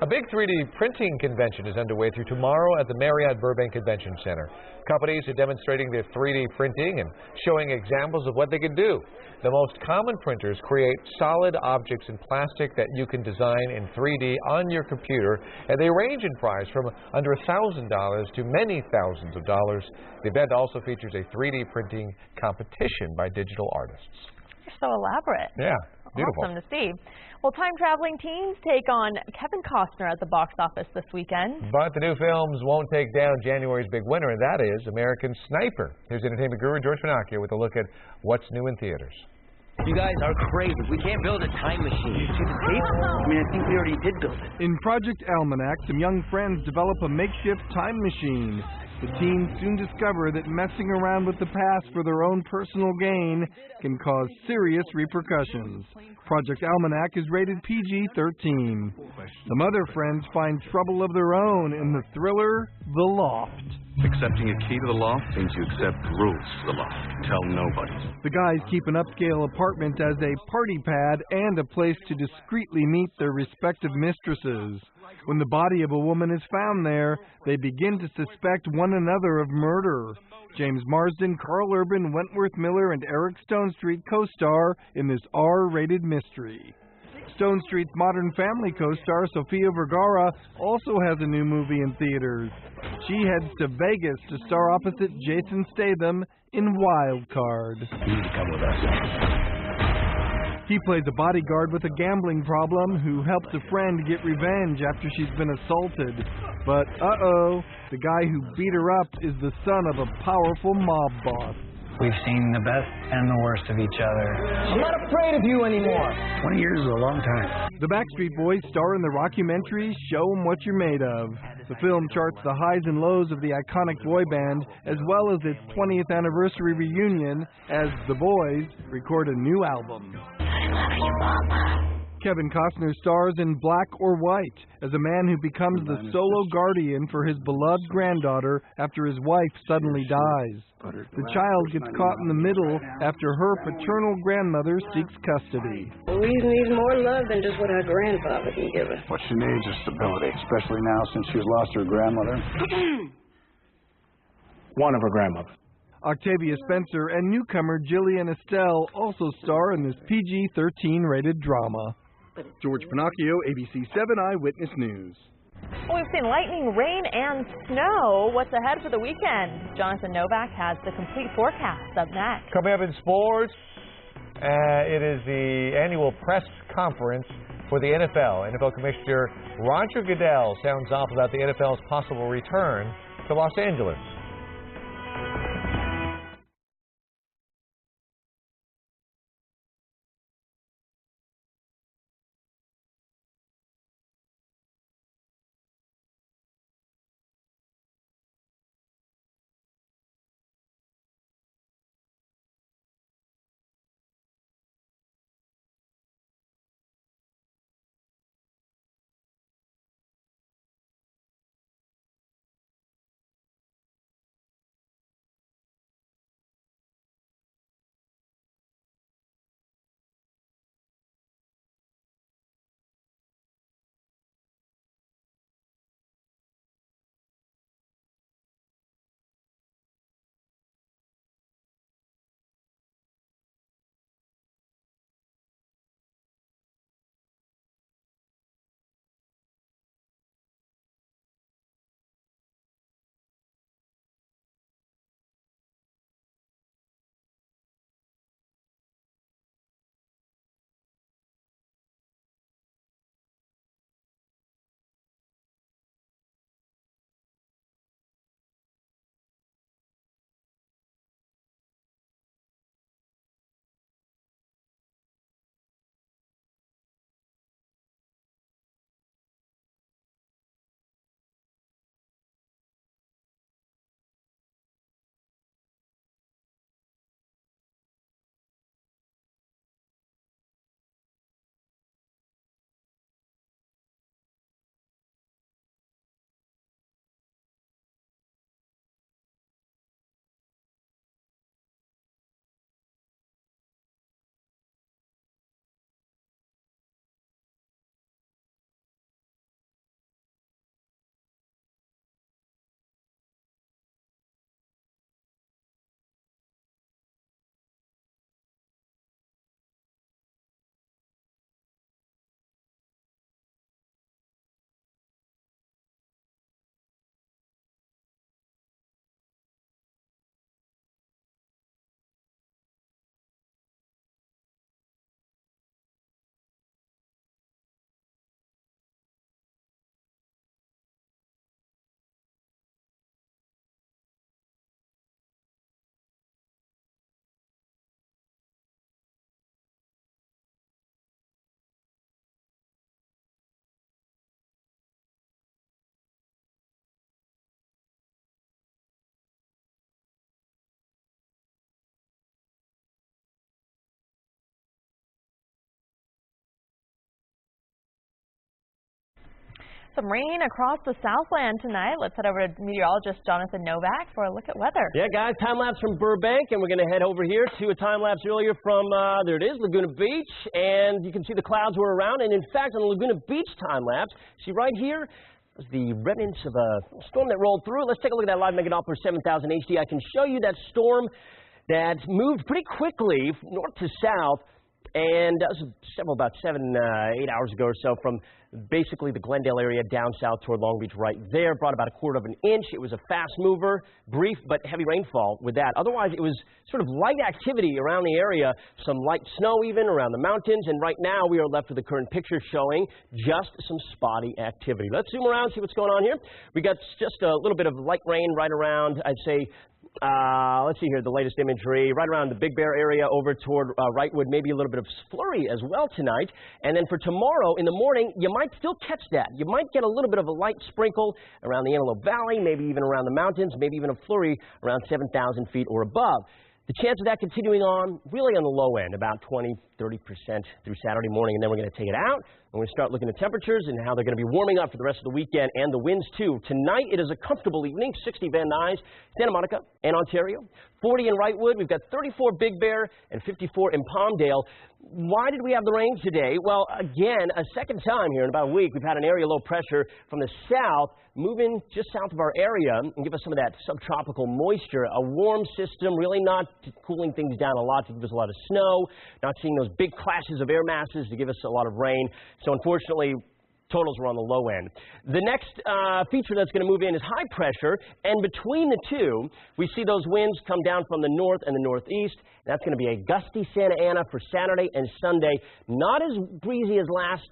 A big 3D printing convention is underway through tomorrow at the Marriott Burbank Convention Center. Companies are demonstrating their 3D printing and showing examples of what they can do. The most common printers create solid objects in plastic that you can design in 3D on your computer, and they range in price from under $1,000 to many thousands of dollars. The event also features a 3D printing competition by digital artists. You're so elaborate. Yeah, beautiful. Awesome to see. Well, time-traveling teens take on Kevin Costner at the box office this weekend. But the new films won't take down January's big winner, and that is American Sniper. Here's entertainment guru George Pinocchio with a look at what's new in theaters. You guys are crazy. We can't build a time machine. Did you see the tape? I mean, I think we already did build it. In Project Almanac, some young friends develop a makeshift time machine. The teens soon discover that messing around with the past for their own personal gain can cause serious repercussions. Project Almanac is rated PG-13. Some other friends find trouble of their own in the thriller The Loft. Accepting a key to the loft means you accept the rules to the loft. Tell nobody. The guys keep an upscale apartment as a party pad and a place to discreetly meet their respective mistresses. When the body of a woman is found there, they begin to suspect one another of murder. James Marsden, Carl Urban, Wentworth Miller, and Eric Stonestreet co-star in this R-rated mystery. Stonestreet's Modern Family co-star Sofia Vergara also has a new movie in theaters. She heads to Vegas to star opposite Jason Statham in Wild Card. You need to come with us. He plays a bodyguard with a gambling problem who helps a friend get revenge after she's been assaulted. But the guy who beat her up is the son of a powerful mob boss. We've seen the best and the worst of each other. I'm not afraid of you anymore. 20 years is a long time. The Backstreet Boys star in the rockumentary Show 'Em What You're Made Of. The film charts the highs and lows of the iconic boy band, as well as its 20th anniversary reunion, as the boys record a new album. I love you, Mama. Kevin Costner stars in Black or White as a man who becomes the solo guardian for his beloved granddaughter after his wife suddenly dies. The child gets caught in the middle after her paternal grandmother seeks custody. We need more love than just what our grandfather can give us. What she needs is stability, especially now since she's lost her grandmother. One of her grandmothers. Octavia Spencer and newcomer Jillian Estelle also star in this PG-13 rated drama. George Pinocchio, ABC7 Eyewitness News. Well, we've seen lightning, rain, and snow. What's ahead for the weekend? Jonathan Novak has the complete forecast up next. Coming up in sports, it is the annual press conference for the NFL. NFL Commissioner Roger Goodell sounds off about the NFL's possible return to Los Angeles. Some rain across the Southland tonight. Let's head over to meteorologist Jonathan Novak for a look at weather. Yeah, guys, time-lapse from Burbank, and we're going to head over here to a time-lapse earlier from, there it is, Laguna Beach, and you can see the clouds were around, and in fact, on the Laguna Beach time-lapse, see right here, was the remnants of a storm that rolled through. Let's take a look at that live Megadoppler 7000 HD. I can show you that storm that moved pretty quickly north to south, and that was about 7, 8 hours ago or so from basically the Glendale area down south toward Long Beach right there. Brought about 1/4 of an inch. It was a fast mover, brief but heavy rainfall with that. Otherwise, it was sort of light activity around the area, some light snow even around the mountains, and right now we are left with the current picture showing just some spotty activity. Let's zoom around and see what's going on here. We got just a little bit of light rain right around, I'd say, let's see here, the latest imagery, right around the Big Bear area over toward Wrightwood, maybe a little bit of flurry as well tonight. And then for tomorrow in the morning, you might still catch that. You might get a little bit of a light sprinkle around the Antelope Valley, maybe even around the mountains, maybe even a flurry around 7,000 feet or above. The chance of that continuing on, really on the low end, about 20, 30% through Saturday morning, and then we're going to take it out. And we're going to start looking at temperatures and how they're going to be warming up for the rest of the weekend, and the winds too. Tonight it is a comfortable evening, 60 Van Nuys, Santa Monica, and Ontario. 40 in Wrightwood. We've got 34 Big Bear and 54 in Palmdale. Why did we have the rain today? Well, again, a second time here in about a week, we've had an area low pressure from the south moving just south of our area and give us some of that subtropical moisture. A warm system, really not cooling things down a lot to give us a lot of snow, not seeing those big clashes of air masses to give us a lot of rain. So unfortunately, totals were on the low end. The next feature that's going to move in is high pressure, and between the two, we see those winds come down from the north and the northeast. That's going to be a gusty Santa Ana for Saturday and Sunday. Not as breezy as last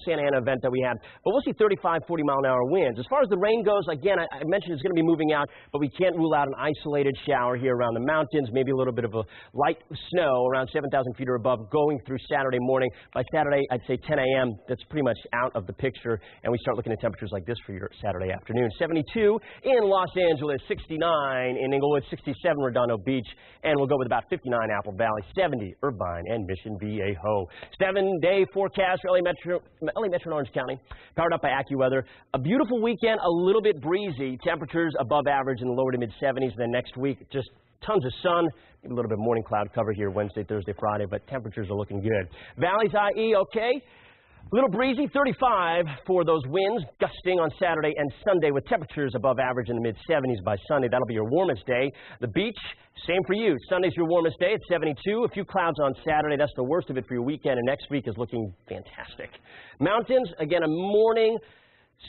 Santa Ana event that we had, but we'll see 35, 40-mile-an-hour winds. As far as the rain goes, again, I mentioned it's going to be moving out, but we can't rule out an isolated shower here around the mountains, maybe a little bit of a light snow around 7,000 feet or above going through Saturday morning. By Saturday, I'd say 10 a.m., that's pretty much out of the picture, and we start looking at temperatures like this for your Saturday afternoon. 72 in Los Angeles, 69 in Inglewood, 67 Redondo Beach, and we'll go with about 59 Apple Valley, 70 Irvine and Mission Viejo. 7-day forecast for LA Metro and Orange County, powered up by AccuWeather. A beautiful weekend, a little bit breezy, temperatures above average in the lower to mid-70s. Then next week, just tons of sun, maybe a little bit of morning cloud cover here Wednesday, Thursday, Friday, but temperatures are looking good. Valleys, IE, okay. A little breezy, 35 for those winds, gusting on Saturday and Sunday with temperatures above average in the mid-70s by Sunday. That'll be your warmest day. The beach, same for you. Sunday's your warmest day at 72. A few clouds on Saturday. That's the worst of it for your weekend, and next week is looking fantastic. Mountains, again, a morning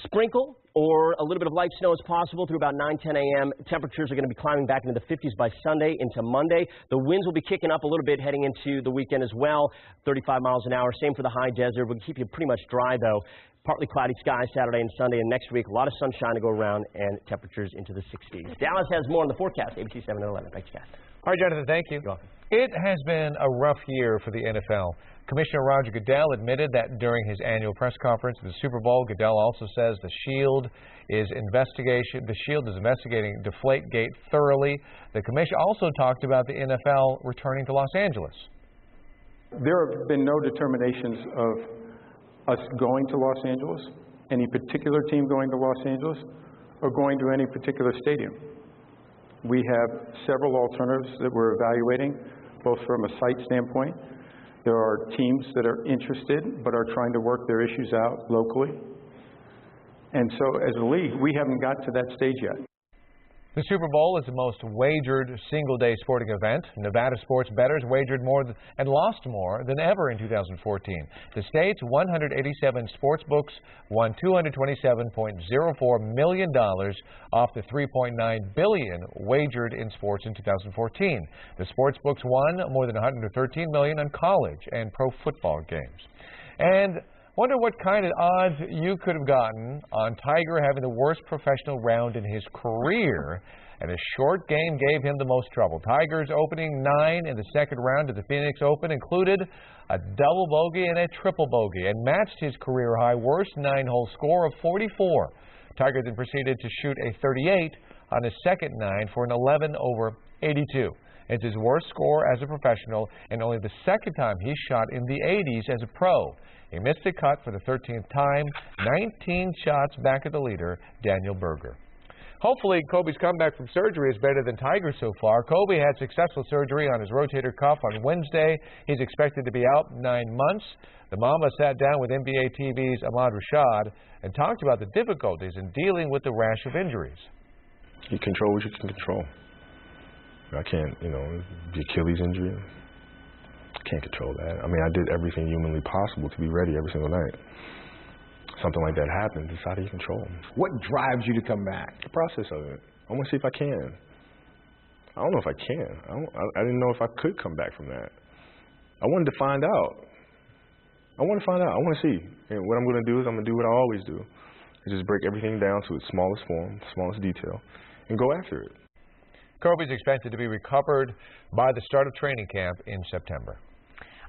sprinkle or a little bit of light snow is possible through about 9, 10 a.m. Temperatures are going to be climbing back into the 50s by Sunday into Monday. The winds will be kicking up a little bit heading into the weekend as well, 35 miles an hour. Same for the high desert. We'll keep you pretty much dry, though. Partly cloudy skies Saturday and Sunday, and next week, a lot of sunshine to go around and temperatures into the 60s. Dallas has more on the forecast, ABC7 and 11. Thanks, guys. All right, Jonathan, thank you. You're welcome. It has been a rough year for the NFL. Commissioner Roger Goodell admitted that during his annual press conference at the Super Bowl. Goodell also says the Shield is investigating Deflategate thoroughly. The commission also talked about the NFL returning to Los Angeles. There have been no determinations of us going to Los Angeles, any particular team going to Los Angeles, or going to any particular stadium. We have several alternatives that we're evaluating, both from a site standpoint. There are teams that are interested but are trying to work their issues out locally. And so as a league, we haven't got to that stage yet. The Super Bowl is the most wagered single-day sporting event. Nevada sports bettors wagered more and lost more than ever in 2014. The state's 187 sports books won $227.04 million off the $3.9 billion wagered in sports in 2014. The sports books won more than $113 million on college and pro football games. And wonder what kind of odds you could have gotten on Tiger having the worst professional round in his career, and a short game gave him the most trouble. Tiger's opening 9 in the second round of the Phoenix Open included a double bogey and a triple bogey, and matched his career-high worst 9-hole score of 44. Tiger then proceeded to shoot a 38 on his second 9 for an 11 over 82. It's his worst score as a professional and only the second time he's shot in the 80s as a pro. He missed the cut for the 13th time, 19 shots back at the leader, Daniel Berger. Hopefully, Kobe's comeback from surgery is better than Tiger's so far. Kobe had successful surgery on his rotator cuff on Wednesday. He's expected to be out 9 months. The Mamba sat down with NBA TV's Ahmad Rashad and talked about the difficulties in dealing with the rash of injuries. You control what you can control. I can't, the Achilles injury, I can't control that. I mean, I did everything humanly possible to be ready every single night. Something like that happens, it's out of your control. What drives you to come back? The process of it. I want to see if I can. I don't know if I can. I didn't know if I could come back from that. I wanted to find out. I want to find out. I want to see. And what I'm going to do is I'm going to do what I always do. Is just break everything down to its smallest form, smallest detail, and go after it. Kobe's expected to be recovered by the start of training camp in September.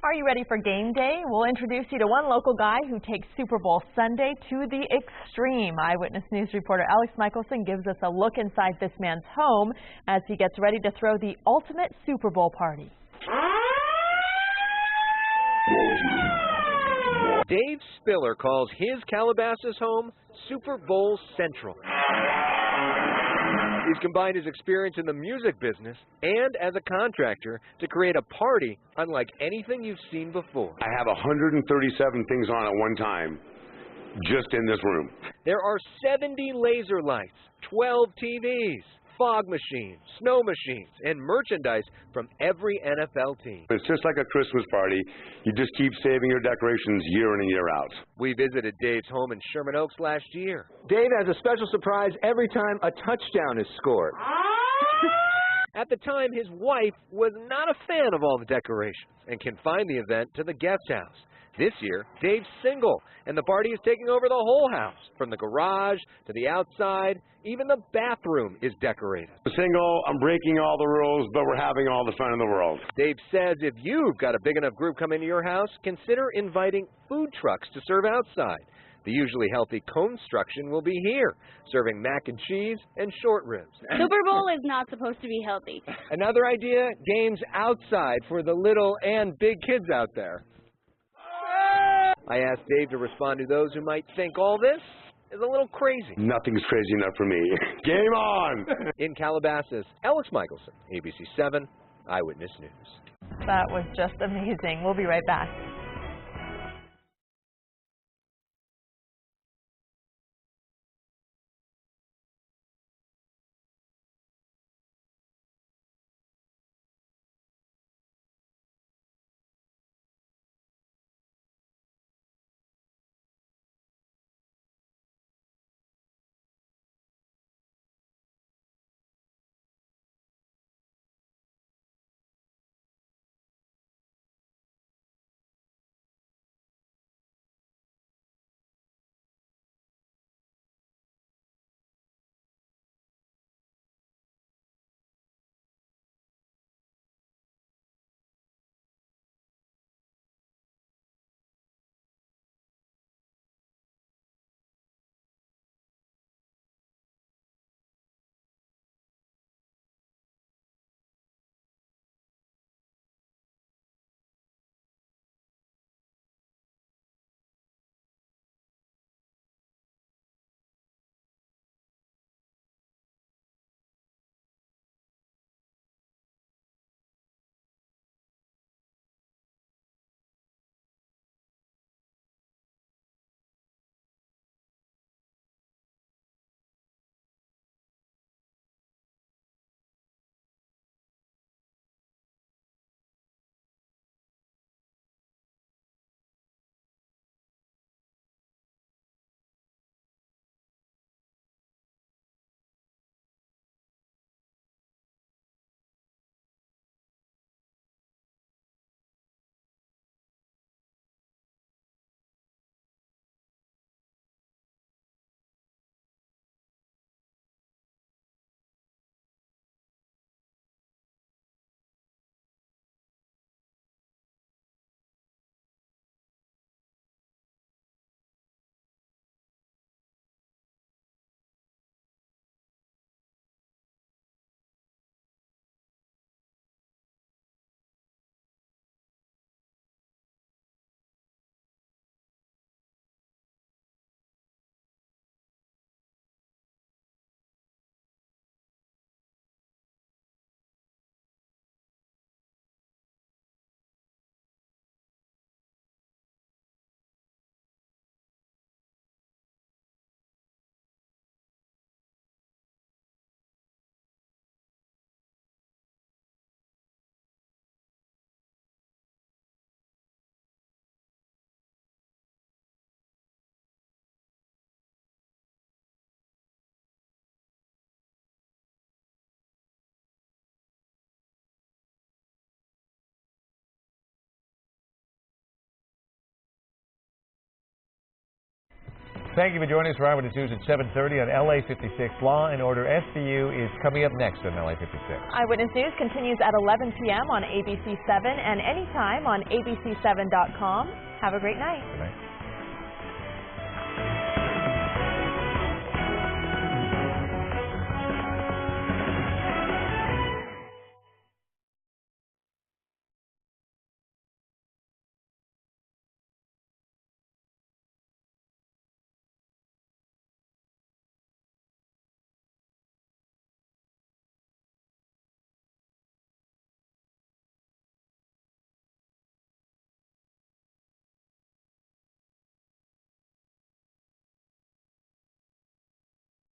Are you ready for game day? We'll introduce you to one local guy who takes Super Bowl Sunday to the extreme. Eyewitness News reporter Alex Michelson gives us a look inside this man's home as he gets ready to throw the ultimate Super Bowl party. Dave Spiller calls his Calabasas home Super Bowl Central. He's combined his experience in the music business and as a contractor to create a party unlike anything you've seen before. I have 137 things on at one time, just in this room. There are 70 laser lights, 12 TVs, fog machines, snow machines, and merchandise from every NFL team. It's just like a Christmas party. You just keep saving your decorations year in and year out. We visited Dave's home in Sherman Oaks last year. Dave has a special surprise every time a touchdown is scored. At the time, his wife was not a fan of all the decorations and confined the event to the guest house. This year, Dave's single, and the party is taking over the whole house, from the garage to the outside. Even the bathroom is decorated. I'm single, I'm breaking all the rules, but we're having all the fun in the world. Dave says if you've got a big enough group come into your house, consider inviting food trucks to serve outside. The usually healthy Construction will be here, serving mac and cheese and short ribs. Super Bowl is not supposed to be healthy. Another idea, games outside for the little and big kids out there. I asked Dave to respond to those who might think all this is a little crazy. Nothing's crazy enough for me. Game on! In Calabasas, Alex Michelson, ABC7, Eyewitness News. That was just amazing. We'll be right back. Thank you for joining us for Eyewitness News at 7:30 on LA56. Law and Order SVU is coming up next on LA56. Eyewitness News continues at 11 p.m. on ABC7 and anytime on ABC7.com. Have a great night. Good night.